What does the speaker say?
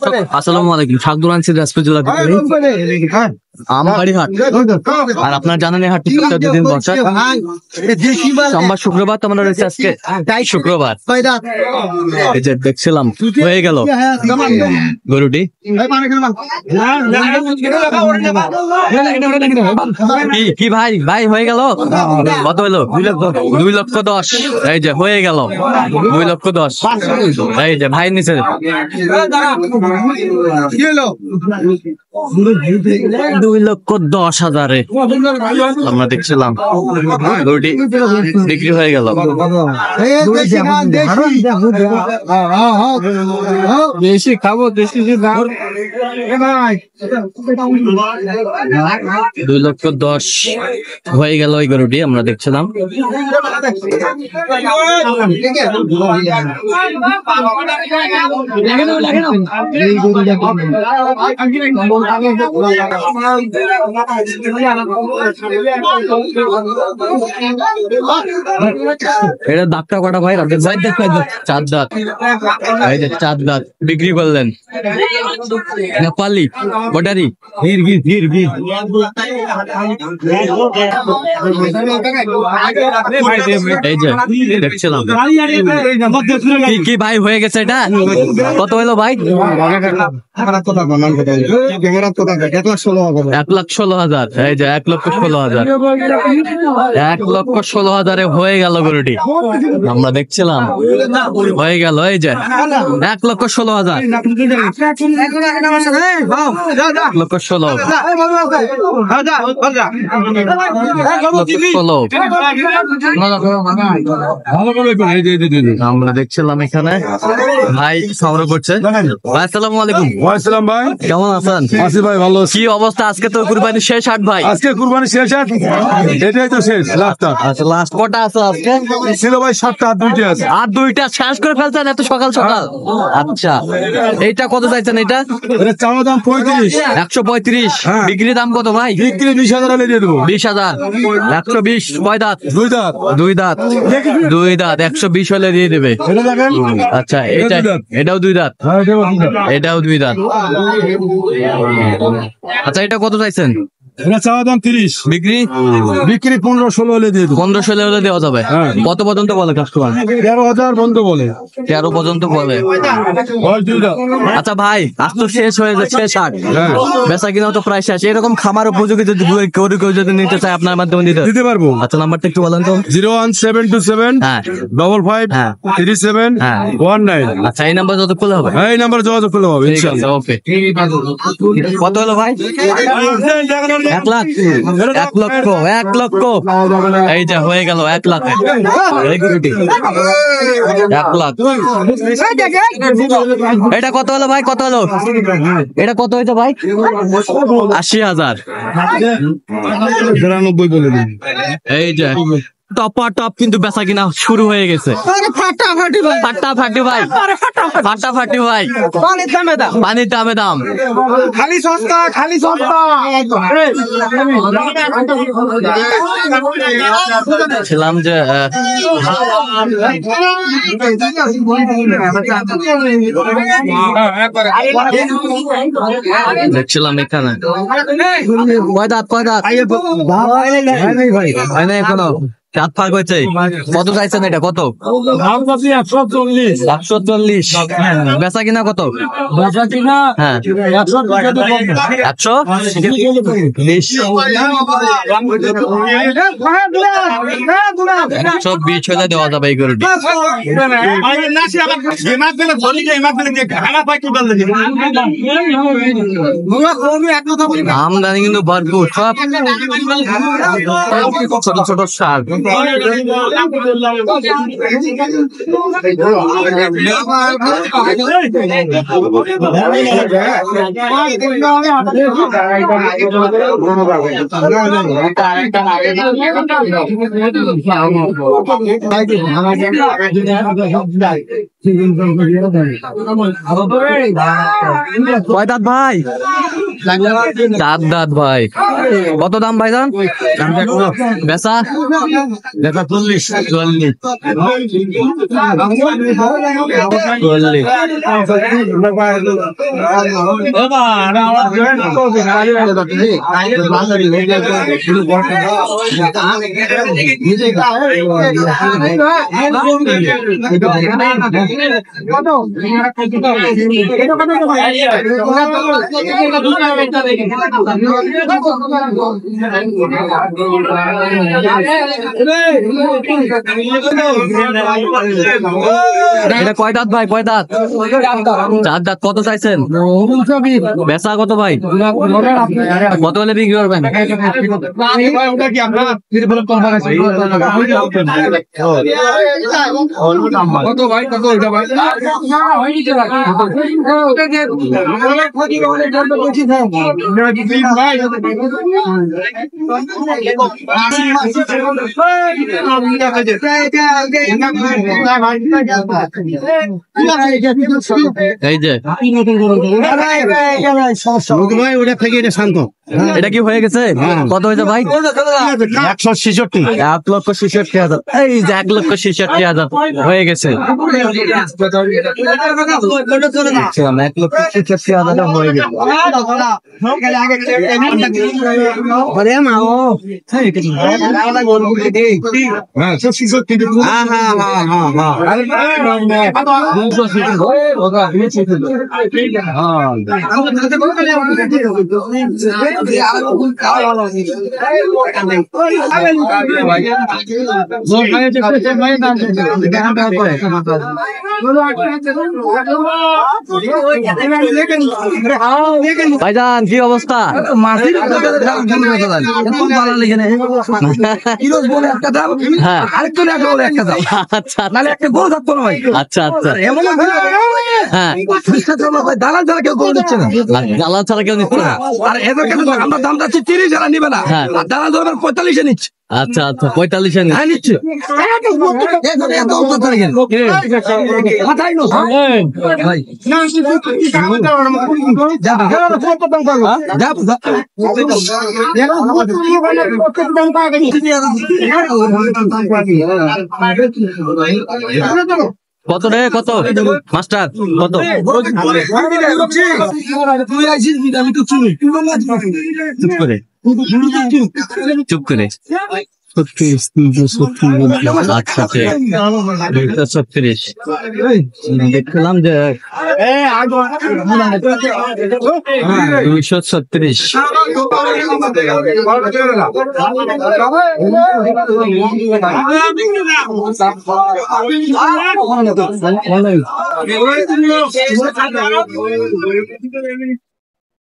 আসসালামু আলাইকুম। শাকদুল আনছি দিনাজপুর জেলা থেকে, আমবাড়ি হাট। আর আপনার জানেন এই হাটটি সপ্তাহে 2 দিন বসে, সোমবার শুক্রবার। তো আমরা রয়েছে আজকে শুক্রবার। এই যে দেখছিলাম হয়ে গেল গরুটি। কি ভাই ভাই হয়ে গেল? কত হলো? 2,10,00,000। এই যে হয়ে গেল 2,10,00,000। এই যে ভাই নিচে 2,10,০০০ আমরা দেখছিলাম গরুটি বিক্রি হয়ে গেল। দেশি খাবো, দেশি 2,10,০০০ হয়ে গেল ওই গরুটি আমরা দেখছিলাম। এটা দাঁতটা কটা ভাই? 4 দাঁত। এই যে 4 দাঁত বিক্রি করলেন। নেপালি বটারি এই যে দেখছিলাম। কি ভাই হয়ে গেছে এটা? কত হলো ভাই? 1,16,000। এই যে 1,16,000। 1,16,000 হয়ে গেল গরুটি আমরা দেখছিলাম। হয়ে গেল এই যে 1,16,000। 1,16,000 আমরা দেখছিলাম এখানে ভাই সংগ্রহ করছে। আসসালামু আলাইকুম। ওয়ালাইকুম ভাই, কেমন আছেন? আছি ভাই, ভালো আছি। কি অবস্থা? আজকে তো কুরবানি শেষ হাট ভাই। আজকে কুরবানি শেষ হাট, এটাই তো শেষ লাস্টটা। আচ্ছা লাস্ট কটা আছে আজকে? ছিল ভাই 7টা, আর 2টা আছে। আর 2টা শেষ করে ফেলছেন এত সকাল সকাল? আচ্ছা এইটা কত চাইছেন? এটা চাওয়া দাম 35। 135। বিক্রি দাম কত ভাই? বিক্রি 20,000 হলে দিয়ে দেবো। 20,000। 120। কয় দাঁত? 2 দাঁত। 2 দাঁত। 2 দাঁত 120 হলে দিয়ে দেবে। এটা দেখেন। আচ্ছা এটাও 2 দাঁত। এটাও 2 দাঁত। আচ্ছা এটা কত চাইছেন? এটা চাওয়া দাম 30। বিক্রি 15-16 হলে দিয়ে দেবো। 15-16 হলে দেওয়া যাবে। কত পর্যন্ত বলে কাস্টমার? 13,000 বন্ধ বলে। 13 পর্যন্ত বলে। আচ্ছা ভাই আজ তো শেষ হয়ে যাচ্ছে, শেষ হাট। বেচা কিনা তো প্রায় শেষ। এরকম খামার উপযোগী যদি কেউ যদি নিতে চায় আপনার মাধ্যমে দিতে পারবো। আচ্ছা নাম্বারটা একটু বলেন তো। 01727 55 37 19। আচ্ছা এই নাম্বার যত করলে হবে? এই নাম্বার যোগাযোগ করলে হবে ইনশাআল্লাহ। ওকে। কত হলো ভাই? 1 লাখ। 1 লক্ষ। এই যে হয়ে গেল 1 লাখ। এই গরুটি 1 লাখ। এটা কত হলো ভাই? কত হলো? এটা কত হইতো ভাই? 80,000। 93 বলে দিন। এই যে টপা টপ কিন্তু বেচা কিনা শুরু হয়ে গেছে। ফাটাফাটি ভাই। পানির দামে দাম। খালি সস্তা। ছিলাম যে দেখছিলাম এখানে কয় দাঁত হয় না এখনো? 7 ফাঁক হয়েছে। কত চাইছেন এটা? কত? 140। বেচা কিনা কত? 120 হলে দেওয়া যাবে এই গরুটি। আমদানি কিন্তু ভরপুর, সব ছোট ছোট শাক। কয় দাঁত ভাই? 4 দাঁত ভাই। কত দাম ভাই? বেচা দেখা 40 চল্লিশ এটা কয় দাঁত ভাই, কয় দাঁত? চার দাঁত। কত চাইছেন? বেচা কত ভাই? কত হলে বিক্রি করবেন? কত ভাই, কত ওটা ভাই? এই যে ওটা থেকে এটা শান্ত। এটা কি হয়ে গেছে? কত হয়েছে ভাই? 166। 1,66,000। এই যে 1,66,000 হয়ে গেছে। 1,66,000 হয়ে গেছে। ভাইজান কি অবস্থা? হ্যাঁ। আচ্ছা আচ্ছা আচ্ছা। হ্যাঁ, দালাল ছাড়া কেউ করে দিচ্ছে না। দালাল ছাড়া কেউ নিচ্ছে না। আর এদের কাছে আমরা দাম চাচ্ছি 30, যারা নিবে না। হ্যাঁ। আর দালাল ধরবেন 45-এ নিচ্ছে। আচ্ছা আচ্ছা, 45-এ হ্যাঁ, নিচ্ছে। এত অত্যাচার কেন? মাথায় নষ্ট। ভাই, কত রে, কত মাস্টার, কত? তুই আইছিস আমি তো চুপ করে চুপ করে। আচ্ছা, 236 দেখলাম যে 236।